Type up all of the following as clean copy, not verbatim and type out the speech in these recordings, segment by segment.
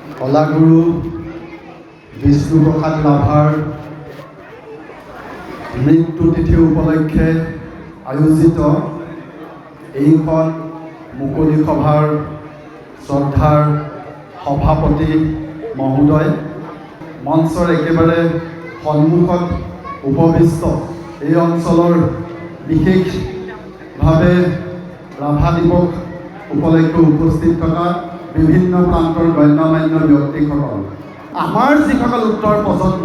কলাগুৰু বিষ্ণুপ্ৰসাদ ৰাভাৰ মৃত্যু তিথি উপলক্ষে আয়োজিত এইখন মুকলি সভাৰ শ্ৰদ্ধাৰ সভাপতি মহোদয়, মঞ্চৰ একেবাৰে সন্মুখত উপবিষ্ট এই অঞ্চলৰ বিশেষভাৱে ৰাভা দিৱস উপলক্ষে উপস্থিত থকা বিভিন্ন প্ৰান্তৰ গণ্যমান্য ব্যক্তিসকল, আমাৰ যিসকল উত্তৰ প্ৰজন্ম,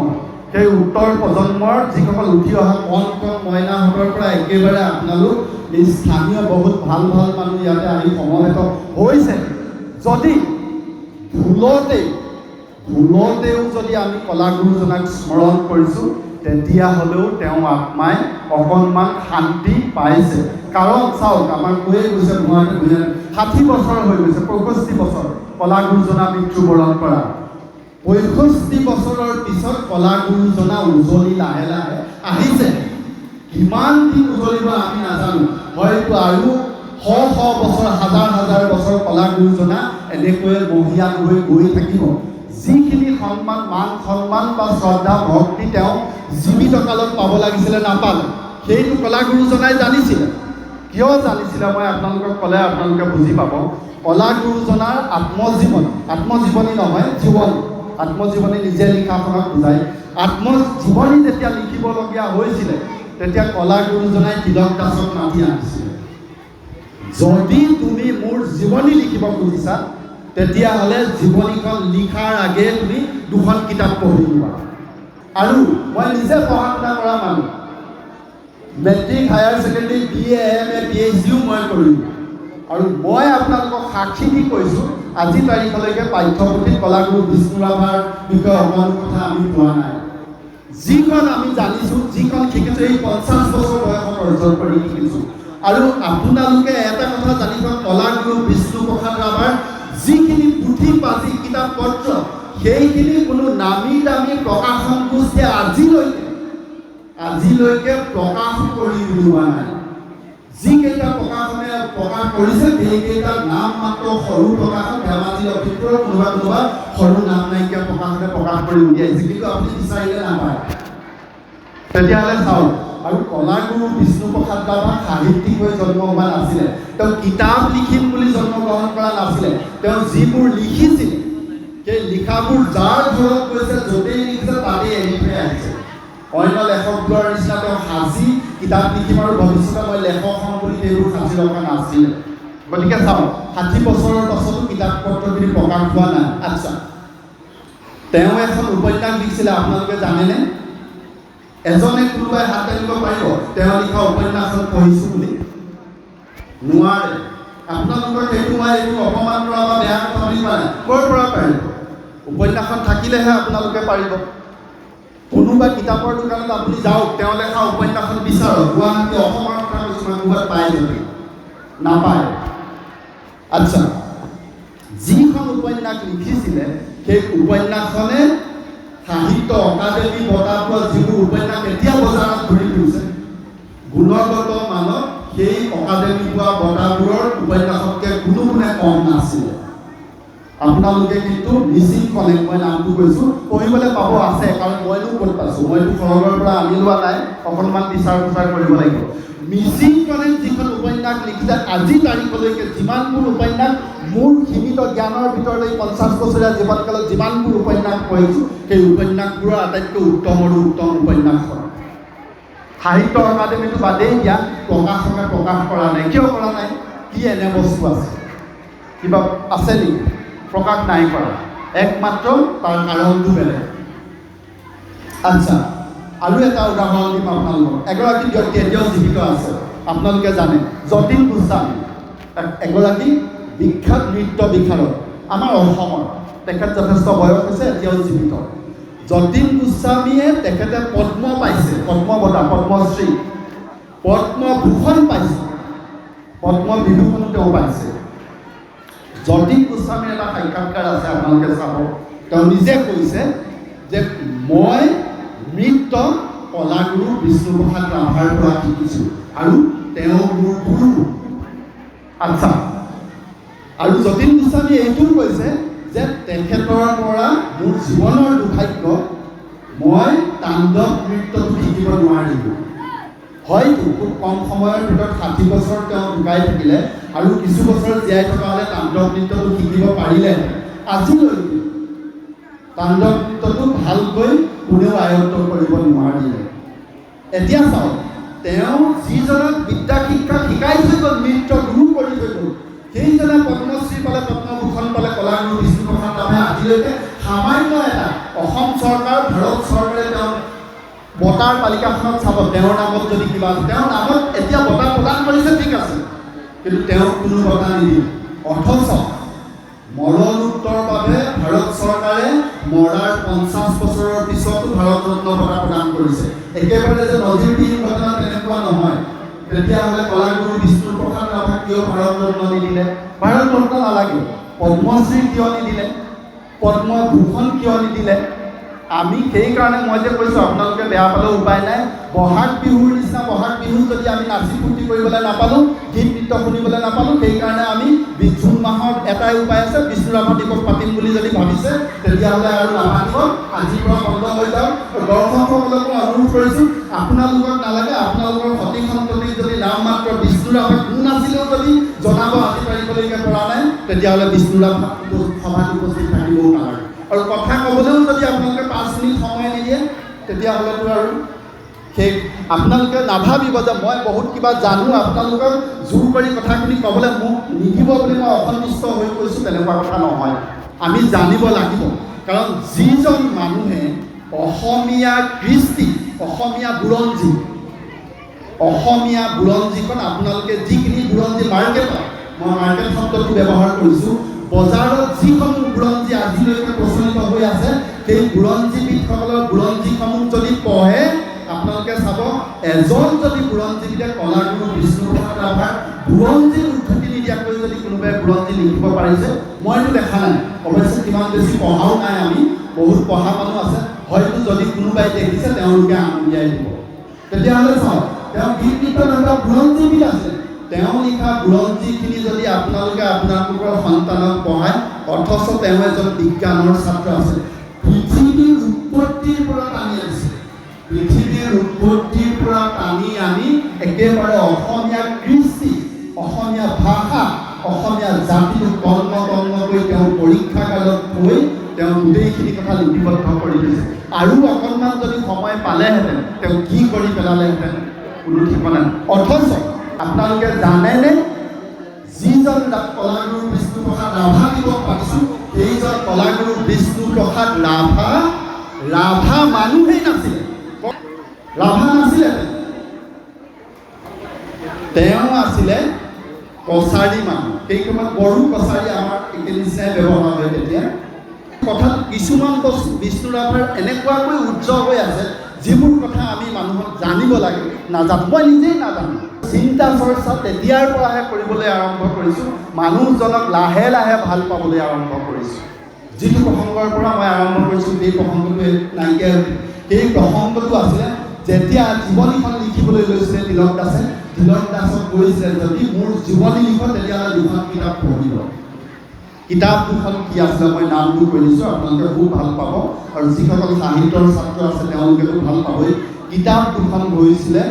সেই উত্তৰ প্ৰজন্মৰ যিসকল উঠি অহা কণ কণ মইনাহঁতৰ পৰা একেবাৰে আপোনালোক এই স্থানীয় বহুত ভাল ভাল মানুহ ইয়াতে আহি সমবেত হৈছে। যদি ভুলতেও যদি আমি কলাগুৰুজনাক স্মৰণ কৰিছোঁ, তেতিয়াহ'লেও তেওঁ আত্মাই অকণমান শান্তি পাইছে। কাৰণ চাওক, আমাৰ কৈয়ে গৈছে 60 বছৰ হৈ গৈছে, 65 বছৰ কলাগুৰুজনা মৃত্যুবৰণ কৰা। 65 বছৰৰ পিছত কলাগুৰুজনা উজলি লাহে লাহে আহিছে। কিমান দিন উজলিব আমি নাজানো, হয়তো আৰু শ বছৰ, হাজাৰ বছৰ কলাগুৰুজনা এনেকৈয়ে মহিয়ান হৈ গৈ থাকিব। যিখিনি সন্মান, মান সন্মান বা শ্ৰদ্ধা ভক্তি তেওঁ জীৱিত কালত পাব লাগিছিলে, নাপালে। সেইটো কলাগুৰুজনাই জানিছিলে। কিয় জানিছিলে মই আপোনালোকক ক'লে আপোনালোকে বুজি পাব। কলাগুৰুজনাৰ আত্মজীৱনী নহয়, আত্মজীৱনী নিজে লিখাখনক বুজায়। আত্মজীৱনী যেতিয়া লিখিবলগীয়া হৈছিলে, তেতিয়া কলাগুৰুজনাই তিলক দাসক মাতি আনিছিলে। যদি তুমি মোৰ জীৱনী লিখিব খুজিছা, তেতিয়াহ'লে জীৱনীখন লিখাৰ আগে তুমি 2খন কিতাপ পঢ়ি লোৱা। আৰু মই নিজে পঢ়া শুনা কৰা মানুহ, matric, higher secondary, BA, MA, PhDও মই কৰিলোঁ। আৰু মই আপোনালোকক সাক্ষী দি কৈছোঁ, আজি তাৰিখলৈকে পাঠ্যপুথিত কলাগুৰু বিষ্ণু ৰাভাৰ বিষয়ে অকণো কথা আমি পোৱা নাই। যিখন আমি জানিছোঁ, যিখন শিকিছোঁ, এই 50 বছৰ বয়সত অৰ্জন কৰি শিকিছোঁ। আৰু আপোনালোকে এটা কথা জানিব, কলাগুৰু বিষ্ণুপ্ৰসাদ ৰাভাৰ যিখিনি পুথি পাঁজি কিতাপ পত্ৰ, সেইখিনি কোনো নামী দামী প্ৰকাশন গোষ্ঠীয়ে আজিলৈকে প্ৰকাশ কৰি উলিওৱা নাই। যিকেইটা প্ৰকাশনে প্ৰকাশ কৰিছে, সেইকেইটাৰ নাম মাত্ৰ সৰু প্ৰকাশন, ধেমাজি লখিমপুৰৰ কোনোবা সৰু নাম নাইকিয়া প্ৰকাশনে প্ৰকাশ কৰি উলিয়াইছে, কিন্তু আপুনি বিচাৰিলে নাপায়। তেতিয়াহ'লে চাওক, আৰু কলাগুৰু বিষ্ণুপ্ৰসাদ ৰাভা সাহিত্যিক হৈ জন্ম হোৱা নাছিলে। তেওঁ কিতাপ লিখিম বুলি জন্মগ্ৰহণ কৰা নাছিলে। তেওঁ যিবোৰ লিখিছিল, সেই লিখাবোৰ যাৰ ঘৰত গৈছে, য'তেই লিখিছে তাতেই এৰি থৈ আহিছে। অন্য লেখকবোৰৰ নিচিনা তেওঁ সাজি কিতাপ লিখিম আৰু ভৱিষ্যতে মই লেখক হওঁ বুলি সেইবোৰ সাজি ৰখা নাছিলে। গতিকে চাওক, 60 বছৰৰ পাছতো কিতাপ পত্ৰখিনি প্ৰকাশ হোৱা নাই। আচ্ছা, তেওঁ এখন উপন্যাস লিখিছিলে, আপোনালোকে জানেনে? এজনে কোনোবাই হাত দাঙিব পাৰিব তেওঁ লিখা উপন্যাসখন পঢ়িছোঁ বুলি? নোৱাৰে। আপোনালোকৰ সেইটো মই এইটো অপমান কৰা বা বেয়া কথা বুলি কোৱা নাই। ক'ৰ পৰা পাৰিব? উপন্যাসখন থাকিলেহে আপোনালোকে পাৰিব। কোনোবা কিতাপৰ দোকানত আপুনি যাওক, তেওঁ লেখা উপন্যাসখন বিচাৰক, গুৱাহাটী, অসমৰ কথা কৈছোঁ, ক'ৰবাত পায় যদি নাপায়। আচ্ছা, যিখন উপন্যাস লিখিছিলে, সেই উপন্যাসখনে সাহিত্য অকাডেমী বঁটা পোৱা যিবোৰ উপন্যাস এতিয়া বজাৰত ঘূৰি ফুৰিছে, গুণগত মানত সেই অকাডেমী পোৱা বঁটাবোৰৰ উপন্যাসতকৈ কোনো গুণে কম নাছিলে। আপোনালোকে কিন্তু মিচিং কলেজ, মই নামটো কৈছোঁ, পঢ়িবলৈ পাব আছে, কাৰণ মইনো ক'ত পাইছোঁ, মইতো খৰগৰ পৰা আনি লোৱা নাই, অকণমান বিচাৰ খোচাৰ কৰিব লাগিব। মিচিং কলেজ যিখন উপন্যাস লিখিছে, আজি তাৰিখলৈকে যিমানবোৰ উপন্যাস মোৰ সীমিত জ্ঞানৰ ভিতৰত এই 50 বছৰীয়া জীৱনকালত যিমানবোৰ উপন্যাস পঢ়িছোঁ, সেই উপন্যাসবোৰৰ আটাইতকৈ উত্তমৰো উত্তম উপন্যাসখন। সাহিত্য অকাডেমীটো বাদেই দিয়া, প্ৰকাশকে প্ৰকাশ কৰা নাই। কিয় কৰা নাই? কি এনে বস্তু আছে? কিবা আছে নেকি? প্ৰকাশ নাই কৰা। একমাত্ৰ তাৰ কাৰণটো বেলেগ। আচ্ছা, আৰু এটা উদাহৰণ দিম আপোনালোকক। এগৰাকী ব্যক্তি এতিয়াও জীৱিত আছে, আপোনালোকে জানে, যতীন গোস্বামী, এগৰাকী বিখ্যাত নৃত্য বিশাৰদ আমাৰ অসমৰ। তেখেত যথেষ্ট বয়স হৈছে, এতিয়াও জীৱিত। যতীন গোস্বামীয়ে তেখেতে পদ্ম পাইছে, পদ্ম বঁটা, পদ্মশ্ৰী, পদ্মভূষণ পাইছে, পদ্মবিভূষণো তেওঁ পাইছে। যতীন গোস্বামীৰ এটা সাক্ষাৎকাৰ আছে, আপোনালোকে চাব। তেওঁ নিজে কৈছে যে মই নৃত্য কলাগুৰু বিষ্ণুপ্ৰসাদ ৰাভাৰ পৰা শিকিছোঁ আৰু তেওঁ মোৰ গুৰু। আচ্ছা, আৰু যতীন গোস্বামী এইটোও কৈছে যে তেখেতৰ পৰা মোৰ জীৱনৰ দুৰ্ভাগ্য মই তাণ্ডৱ নৃত্যটো শিকিব নোৱাৰিলোঁ। হয়তো খুব কম সময়ৰ ভিতৰত 60 বছৰ তেওঁ ঢুকাই থাকিলে আৰু কিছু বছৰ জীয়াই থকা হ'লে তাণ্ডৱ নৃত্যটো শিকিব পাৰিলে। আজিলৈকে তাণ্ডৱ নৃত্যটো ভালকৈ কোনেও আয়ত্ত কৰিব নোৱাৰিলে। এতিয়া চাওক, তেওঁ যিজনক বিদ্যা শিক্ষা শিকাই থৈ গ'ল, নৃত্য গুৰু কৰি থৈ গ'ল, সেইজনে পদ্মশ্ৰী পালে, পদ্মভূষণ পালে, কলাগুৰু বিষ্ণুপ্ৰসাদ ৰাভাই আজিলৈকে সামান্য এটা অসম চৰকাৰ, ভাৰত চৰকাৰে তেওঁ বঁটাৰ তালিকাখনত চাব, তেওঁৰ নামত যদি কিবা আছে, তেওঁৰ নামত এতিয়া বঁটা প্ৰদান কৰিছে, ঠিক আছে, কিন্তু তেওঁক কোনো বঁটা নিদিয়ে। অথচ মৰণোত্তৰ বাবে ভাৰত চৰকাৰে মৰাৰ 50 বছৰৰ পিছতো ভাৰত ৰত্ন বঁটা প্ৰদান কৰিছে। একেবাৰে যে নজিৰবিহীন ঘটনা তেনেকুৱা নহয়। তেতিয়াহ'লে কলাগুৰু বিষ্ণুপ্ৰসাদ ৰাভাক কিয় ভাৰত ৰত্ন নিদিলে? ভাৰত ৰত্ন নালাগে, পদ্মশ্ৰী কিয় নিদিলে? পদ্মভূষণ কিয় নিদিলে? আমি সেইকাৰণে মই যে কৈছোঁ, আপোনালোকে বেয়া পালেও উপায় নাই। বহাগ বিহুৰ নিচিনা বহাগ বিহু যদি আমি নাচি ফূৰ্তি কৰিবলৈ নাপালোঁ, গীত নৃত্য শুনিবলৈ নাপালোঁ, সেইকাৰণে আমি জুন মাহত এটাই উপায় আছে, বিষ্ণু ৰাভা দিৱস পাতিম বুলি যদি ভাবিছে, তেতিয়াহ'লে আৰু ৰাভা দিৱস আজিৰ পৰা বন্ধ হৈ যাওক। দৰ্শকসকলকো অনুৰোধ কৰিছোঁ, আপোনালোকক নালাগে, আপোনালোকৰ সতি সন্ততিক যদি নাম মাত্ৰ বিষ্ণু ৰাভা কোন আছিলেও যদি জনাব আজি তাৰিখলৈকে পৰা নাই, তেতিয়াহ'লে বিষ্ণু ৰাভা সভাত উপস্থিত থাকিবও নালাগে। আৰু কথা ক'বলৈও যদি আপোনালোকে 5 মিনিট সময় নিদিয়ে, তেতিয়াহ'লেতো আৰু সেই আপোনালোকে নাভাবিব যে মই বহুত কিবা জানো, আপোনালোকক জোৰ কৰি কথাখিনি ক'বলৈ মোক নিদিব বুলি মই অসন্তুষ্ট হৈ কৈছোঁ, তেনেকুৱা কথা নহয়। আমি জানিব লাগিব, কাৰণ যিজন মানুহে অসমীয়া কৃষ্টি, অসমীয়া বুৰঞ্জীখন আপোনালোকে যিখিনি বুৰঞ্জী মাৰ্কেটত, মই মাৰ্কেট শব্দটো ব্যৱহাৰ কৰিছোঁ, বজাৰত যিসমূহ বুৰঞ্জী আজিলৈকে প্ৰচলিত হৈ আছে, সেই বুৰঞ্জীবিদসকলৰ বুৰঞ্জীসমূহ যদি পঢ়ে, আপোনালোকে চাব, এজন যদি বুৰঞ্জীবিদে কলাগুৰু বিষ্ণুপ্ৰসাদ ৰাভাৰ বুৰঞ্জীৰ উদ্ধৃতি নিদিয়াকৈ যদি কোনোবাই বুৰঞ্জী লিখিব পাৰিছে, মইতো দেখা নাই। অৱশ্যে কিমান বেছি পঢ়াও নাই আমি, বহুত পঢ়া মানুহ আছে, হয়তো যদি কোনোবাই দেখিছে তেওঁলোকে আঙুলিয়াই দিব। তেতিয়াহ'লে চাওক, তেওঁ গীত নৃত্য নাটক বুৰঞ্জীবিদ আছে, তেওঁ লিখা বুৰঞ্জীখিনি যদি আপোনালোকে আপোনালোকৰ সন্তানক পঢ়ায়, অথচ তেওঁ এজন বিজ্ঞানৰ ছাত্ৰ আছে, পৃথিৱীৰ উৎপত্তিৰ পৰা টানি আনিছে, পৃথিৱীৰ উৎপত্তিৰ পৰা টানি আনি একেবাৰে অসমীয়া কৃষ্টি, অসমীয়া ভাষা, অসমীয়া জাতিটোক কৰ্ম কৰি তেওঁ পৰীক্ষাগাৰত থৈ তেওঁ গোটেইখিনি কথা লিপিবদ্ধ কৰি দিছে। আৰু অকণমান যদি সময় পালেহেঁতেন, তেওঁ কি কৰি পেলালেহেঁতেন কোনো ঠিকনা নাই। অথচ আপোনালোকে জানেনে, যিজন কলাগুৰু বিষ্ণুপ্ৰসাদ ৰাভা দিৱস পাতিছোঁ, সেইজন কলাগুৰু বিষ্ণুপ্ৰসাদ ৰাভা মানুহেই নাছিলে, ৰাভা নাছিলে, তেওঁ আছিলে কছাৰী মানুহ। সেই সময়ত বড়ো কছাৰী আমাৰ একে নিচিনাই ব্যৱহাৰ হয়। তেতিয়া কথাত কিছুমান বস্তু বিষ্ণু ৰাভাৰ এনেকুৱাকৈ উজ্জ্বল হৈ আছে, যিবোৰ কথা আমি মানুহক জানিব লাগে, নাজানো, মই নিজেই নাজানো। চিন্তা চৰ্চা তেতিয়াৰ পৰাহে কৰিবলৈ আৰম্ভ কৰিছোঁ, মানুহজনক লাহে লাহে ভাল পাবলৈ আৰম্ভ কৰিছোঁ। যিটো প্ৰসংগৰ পৰা মই আৰম্ভ কৰিছোঁ, সেই প্ৰসংগটো নাইকিয়া হৈ, সেই প্ৰসংগটো আছিলে যেতিয়া জীৱনীখন লিখিবলৈ লৈছিলে তিলক দাসে। তিলক দাসক কৈছিলে, যদি মোৰ জীৱনী লিখ, তেতিয়াহ'লে 2খন কিতাপ পঢ়িব। কিতাপ 2খন কি আছিলে মই নামটো কৈ দিছোঁ, আপোনালোকে খুব ভাল পাব, আৰু যিসকল সাহিত্যৰ ছাত্ৰ আছে তেওঁলোকেতো ভাল পাবই। কিতাপ 2খন হৈছিলে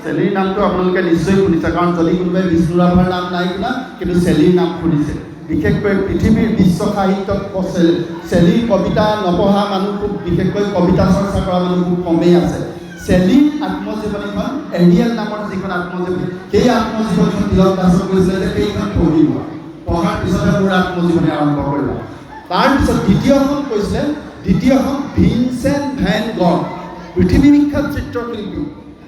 চেলিৰ নামটো আপোনালোকে নিশ্চয় শুনিছে, কাৰণ যদি কোনোবাই বিষ্ণু ৰাভাৰ নাম নাই শুনা, কিন্তু চেলিৰ নাম শুনিছে। বিশেষকৈ পৃথিৱীৰ বিশ্ব সাহিত্যত চেলিৰ কবিতা নপঢ়া মানুহ খুব, বিশেষকৈ কবিতা চৰ্চা কৰা মানুহ খুব কমেই আছে। চেলিৰ আত্মজীৱনীখন, এৰিয়েল নামৰ যিখন আত্মজীৱনী, সেই আত্মজীৱনীখন তিলক দাসক কৈছিলে যে সেইখন পঢ়িব, পঢ়াৰ পিছতহে মোৰ আত্মজীৱনী আৰম্ভ কৰিবা। তাৰপিছত দ্বিতীয়খন ভিনচেণ্ট ভেন গঘ, পৃথিৱী বিখ্যাত চিত্ৰশিল্পী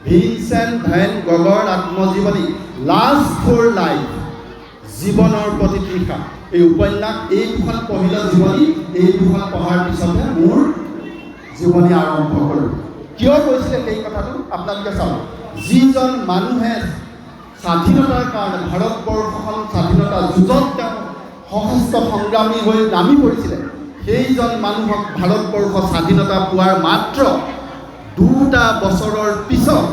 ভিনচেণ্ট ভেন গঘৰ আত্মজীৱনী লাষ্ট ফৰ লাইফ, জীৱনৰ প্ৰতি তৃষা। এই উপন্যাস, এই 2খন পঢ়িলে জীৱনী, এই 2খন পঢ়াৰ পিছতহে মোৰ জীৱনী আৰম্ভ কৰিলোঁ। কিয় কৈছিলে সেই কথাটো আপোনালোকে চাওক, যিজন মানুহে স্বাধীনতাৰ কাৰণে, ভাৰতবৰ্ষখন স্বাধীনতা যুঁজত তেওঁ সশস্ত্ৰ সংগ্ৰামী হৈ নামি পৰিছিলে, সেইজন মানুহক ভাৰতবৰ্ষ স্বাধীনতা পোৱাৰ মাত্ৰ 2টা বছৰৰ পিছত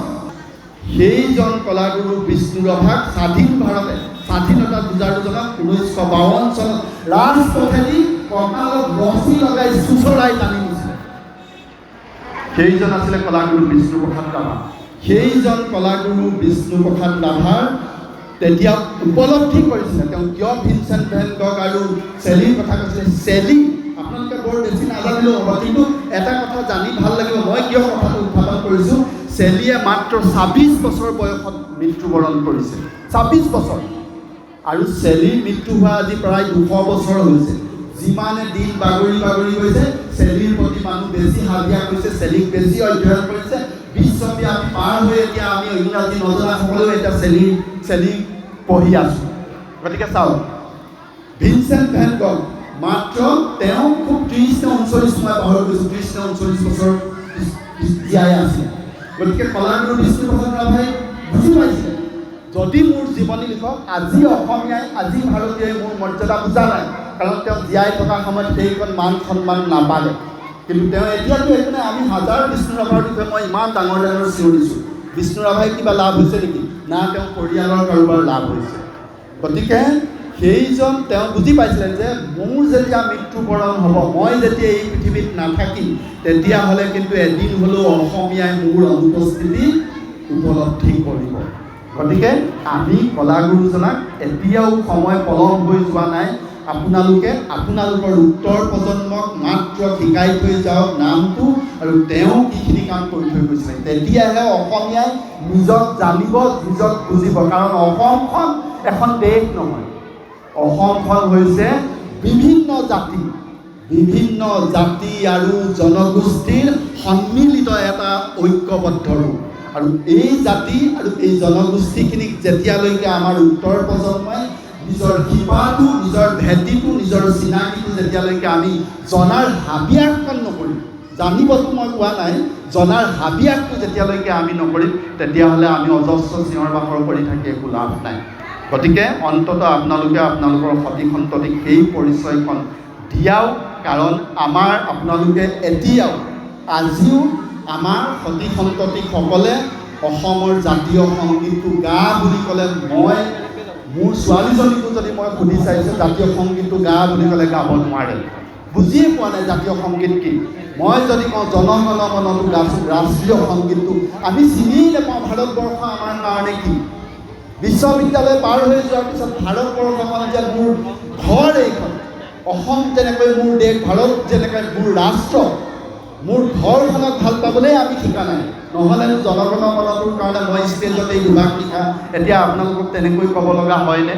সেইজন কলাগুৰু বিষ্ণু ৰাভাক স্বাধীন ভাৰতে স্বাধীনতা যুঁজাৰু জনক 1952 চনত ৰাজপথেদি কঁকালত ৰছী লগাই চুচৰাই টানি নিছিলে। সেইজন আছিলে কলাগুৰু বিষ্ণুপ্ৰসাদ ৰাভা। সেইজন কলাগুৰু বিষ্ণুপ্ৰসাদ ৰাভাৰ তেতিয়া উপলব্ধি কৰিছিলে তেওঁ কিয় ভিনচেণ্ট ভেন গগ আৰু চেলিৰ কথা কৈছিলে। চেলি আপোনালোকে বৰ বেছি নাজানিলেও হ'ব, কিন্তু এটা কথা জানি ভাল লাগিব মই কিয় কথাটো উত্থাপন কৰিছোঁ। চেলিয়ে মাত্ৰ 26 বছৰ বয়সত মৃত্যুবৰণ কৰিছে। 26 বছৰ। আৰু চেলিৰ মৃত্যু হোৱা আজি প্ৰায় 200 বছৰ হৈছে। যিমানে দিন বাগৰি বাগৰি গৈছে চেলিৰ প্ৰতি মানুহ বেছি হাবিয়া কৰিছে, চেলিক বেছি অধ্যয়ন কৰিছে। বিশ্বব্যাপী পাৰ হৈ এতিয়া আমি ইংৰাজী নজনা সকলেও এতিয়া চেলি পঢ়ি আছোঁ। গতিকে চাওক ভিনচেণ্ট ভেন গগ মাত্ৰ তেওঁ খুব 30 নে 39 মই পাহৰি গৈছোঁ 30 নে 39 বছৰ জীয়াই আছে। গতিকে কলাগুৰু বিষ্ণুপ্ৰসাদ ৰাভাই বুজি পাইছিলে যদি মোৰ জীৱনী লিখক আজি অসমীয়াই আজি ভাৰতীয়ই মোৰ মৰ্যাদা বুজা নাই, কাৰণ তেওঁ জীয়াই থকা সময়ত সেইখন মান সন্মান নাপালে। কিন্তু তেওঁ এতিয়াতো একো নাই। আমি হাজাৰ বিষ্ণু ৰাভাৰ বিষয়ে মই ইমান ডাঙৰ ডাঙৰ চিঞৰিছোঁ। বিষ্ণু ৰাভাই কিবা লাভ হৈছে নেকি? না তেওঁ পৰিয়ালৰ কাৰোবাৰ লাভ হৈছে। গতিকে সেইজন তেওঁ বুজি পাইছিলে যে মোৰ যেতিয়া মৃত্যুবৰণ হ'ব, মই যেতিয়া এই পৃথিৱীত নাথাকিম, তেতিয়াহ'লে কিন্তু এদিন হ'লেও অসমীয়াই মোৰ অনুপস্থিতি উপলব্ধি কৰিব। গতিকে আমি কলাগুৰুজনাক এতিয়াও সময় পলম হৈ যোৱা নাই। আপোনালোকে আপোনালোকৰ উত্তৰ প্ৰজন্মক মাত্ৰ শিকাই থৈ যাওক নামটো আৰু তেওঁ কিখিনি কাম কৰি থৈ গৈছিলে। তেতিয়াহে অসমীয়াই নিজক জানিব, নিজক বুজিব। কাৰণ অসমখন এখন দেশ নহয়, অসমখন হৈছে বিভিন্ন জাতি আৰু জনগোষ্ঠীৰ সন্মিলিত এটা ঐক্যবদ্ধ ৰূপ। আৰু এই জাতি আৰু এই জনগোষ্ঠীখিনিক যেতিয়ালৈকে আমাৰ উত্তৰ প্ৰজন্মই নিজৰ শিপাটো, নিজৰ ভেটিটো, নিজৰ চিনাকিটো যেতিয়ালৈকে আমি জনাৰ হাবিয়াসখন নকৰিম, জানিবতো মই কোৱা নাই, জনাৰ হাবিয়াসটো যেতিয়ালৈকে আমি নকৰিম, তেতিয়াহ'লে আমি অজস্ৰ চিঞৰ বাখৰ কৰি থাকি একো লাভ নাই। গতিকে অন্ততঃ আপোনালোকে আপোনালোকৰ সতি সন্ততিক সেই পৰিচয়খন দিয়াও। কাৰণ আপোনালোকে এতিয়াও আজিও আমাৰ সতি সন্ততিসকলে অসমৰ জাতীয় সংগীতটো গা বুলি ক'লে মোৰ ছোৱালীজনীকো যদি মই সুধি চাইছোঁ জাতীয় সংগীতটো গা বুলি ক'লে গাব নোৱাৰে, বুজিয়ে পোৱা নাই জাতীয় সংগীত কি। মই যদি কওঁ জনগণ মনতো গাইছোঁ ৰাষ্ট্ৰীয় সংগীতটো আমি চিনিয়েই নাপাওঁ ভাৰতবৰ্ষ আমাৰ কাৰণে কি। বিশ্ববিদ্যালয় পাৰ হৈ যোৱাৰ পিছত ভাৰতবৰ্ষখন যে মোৰ ঘৰ, এইখন অসম যেনেকৈ মোৰ দেশ, ভাৰত যেনেকৈ মোৰ ৰাষ্ট্ৰ, মোৰ ঘৰখনক ভাল পাবলৈ আমি শিকা নাই। নহ'লেনো জনগণ মনটোৰ কাৰণে মই ষ্টেজত এই দুভাগ লিখা এতিয়া আপোনালোকক তেনেকৈ ক'ব লগা হয়নে?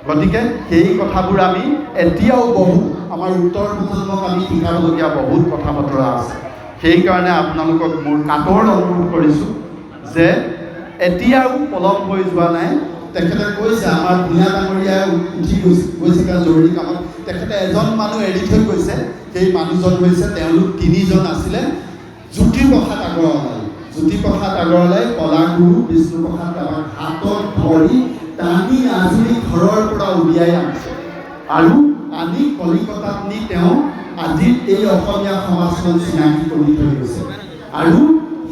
গতিকে সেই কথাবোৰ আমি এতিয়াও আমাৰ উত্তৰ প্ৰজন্মক আমি শিকাবলগীয়া বহুত কথা বতৰা আছে। সেইকাৰণে আপোনালোকক মোৰ কাতৰ অনুৰোধ কৰিছোঁ যে এতিয়াও পলম হৈ যোৱা নাই। তেখেতে কৈছে আমাৰ ভূঞা ডাঙৰীয়াই উঠি গৈছে জৰুৰী কামত। তেখেতে এজন মানুহ এৰি থৈ গৈছে, সেই মানুহজন হৈছে তেওঁলোক 3জন আছিলে। জ্যোতিপ্ৰসাদ আগৰৱালাই কলাগুৰু বিষ্ণুপ্ৰসাদ ৰাভাক হাতত ধৰি টানি আজৰি ঘৰৰ পৰা উলিয়াই আনিছে আৰু আনি কলিকতাত নি তেওঁ আজি এই অসমীয়া সমাজখন চিনাকি কৰি থৈ গৈছে। আৰু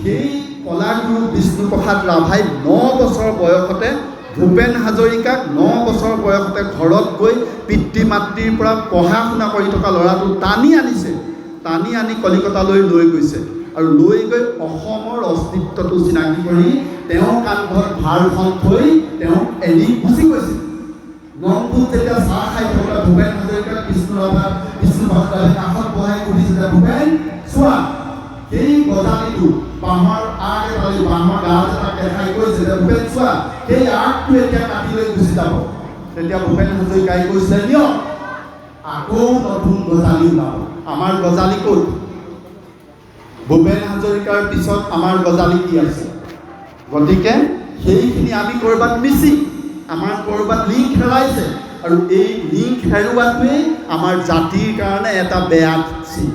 সেই কলাগুৰু বিষ্ণুপ্ৰসাদ ৰাভাই 9 বছৰ বয়সতে ভূপেন হাজৰিকাক 9 বছৰ বয়সতে ঘৰত গৈ পিতৃ মাতৃৰ পৰা পঢ়া শুনা কৰি থকা ল'ৰাটো টানি আনি কলিকতালৈ লৈ গৈছে আৰু লৈ গৈ অসমৰ অস্তিত্বটো চিনাকি কৰি তেওঁ কান্ধত ভাৰখন থৈ তেওঁ এৰি গুচি গৈছিল। নংপুত যেতিয়া চাহ খাই থকা ভূপেন হাজৰিকাক বিষ্ণুপ্ৰসাদ ৰাভাই কাষত বহাই সুধিছিলে, ভূপেন চোৱা সেই গজালিটো বাঁহৰ আগ এটালি বাঁহৰ গাজ এটাক দেখাই কৈছে যে ভূপেন চোৱা সেই আগটো এতিয়া কাটি লৈ গুচি যাব। তেতিয়া ভূপেন হাজৰিকাই কৈছিলে নিয়ক আকৌ নতুন গজালি ওলাব। আমাৰ গজালি ক'ত? ভূপেন হাজৰিকাৰ পিছত আমাৰ গজালি কি আছে? গতিকে সেইখিনি আমি ক'ৰবাত মিছি আমাৰ ক'ৰবাত লিংক হেৰাইছে আৰু এই লিংক হেৰুৱাটোৱেই আমাৰ জাতিৰ কাৰণে এটা বেয়া চিন।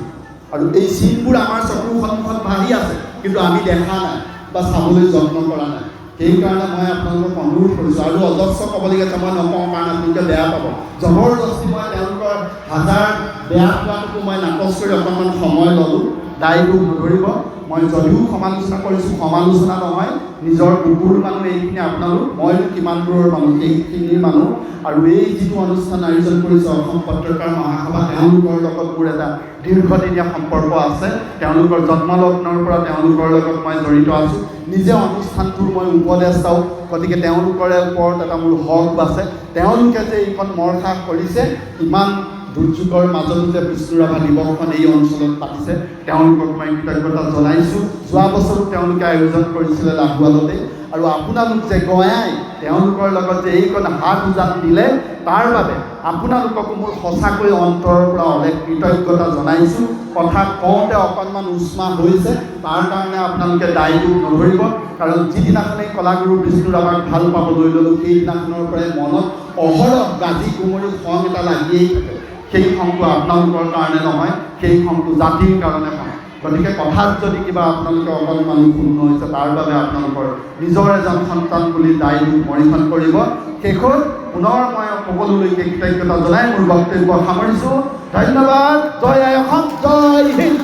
আৰু এই চিনবোৰ আমাৰ চকুৰ সন্মুখত ভাহি আছে, কিন্তু আমি দেখা নাই বা চাবলৈ যত্ন কৰা নাই। সেইকাৰণে মই আপোনালোকক অনুৰোধ কৰিছোঁ আৰু অজস্ৰ ক'বলগীয়া আছে, মই নকওঁ কাৰণ আপোনালোকে বেয়া পাব। জবৰদস্তি মই তেওঁলোকৰ হাজাৰ বেয়া পোৱাটোকো মই নাকচ কৰি অকণমান সময় ল'লোঁ। দায়বোৰ নধৰিব। মই যদিও সমালোচনা কৰিছোঁ, সমালোচনা নহয়, নিজৰ কুকুৰ মানুহ এইখিনি আপোনালোক, মইনো কিমান দূৰৰ মানুহ, এইখিনিৰ মানুহ। আৰু এই যিটো অনুষ্ঠান আয়োজন কৰিছে অসম পত্ৰকাৰ মহাসভা, তেওঁলোকৰ লগত মোৰ এটা দীৰ্ঘদিনীয়া সম্পৰ্ক আছে। তেওঁলোকৰ জন্মলগ্নৰ পৰা তেওঁলোকৰ লগত মই জড়িত আছোঁ। নিজে অনুষ্ঠানটোৰ মই উপদেষ্টাও, গতিকে তেওঁলোকৰে ওপৰত এটা মোৰ হক আছে। তেওঁলোকে যে এইখন মৰ্ষা কৰিছে, ইমান দুৰ্যোগৰ মাজতো যে বিষ্ণু ৰাভা দিৱসখন এই অঞ্চলত পাতিছে, তেওঁলোকক মই কৃতজ্ঞতা জনাইছোঁ। যোৱা বছৰো তেওঁলোকে আয়োজন কৰিছিলে লাহোৱালতে। আৰু আপোনালোক যে গঞাই তেওঁলোকৰ লগত যে এইখন হাত উজান দিলে, তাৰ বাবে আপোনালোককো মোৰ সঁচাকৈ অন্তৰৰ পৰা অলেখ কৃতজ্ঞতা জনাইছোঁ। কথা কওঁতে অকণমান উষ্মা হৈছে, তাৰ কাৰণে আপোনালোকে দায়ী নধৰিব, কাৰণ যিদিনাখনেই কলাগুৰু বিষ্ণু ৰাভাক ভাল পাবলৈ ল'লোঁ, সেইদিনাখনৰ পৰাই মনত অহৰহ গাজি কুমৰি খং এটা লাগিয়েই থাকে। সেই খংটো আপোনালোকৰ কাৰণে নহয়, সেই খংটো জাতিৰ কাৰণে হয়। গতিকে কথাত যদি কিবা আপোনালোকে অকণমান ভুল হৈছে, তাৰ বাবে আপোনালোকৰ নিজৰ এজন সন্তান বুলি দায়ী মৰিখন কৰিব। শেষত পুনৰ মই সকলোলৈকে কৃতজ্ঞতা জনাই মোৰ বক্তব্য সামৰিছোঁ। ধন্যবাদ। জয় আই অসম, জয় হিন্দ।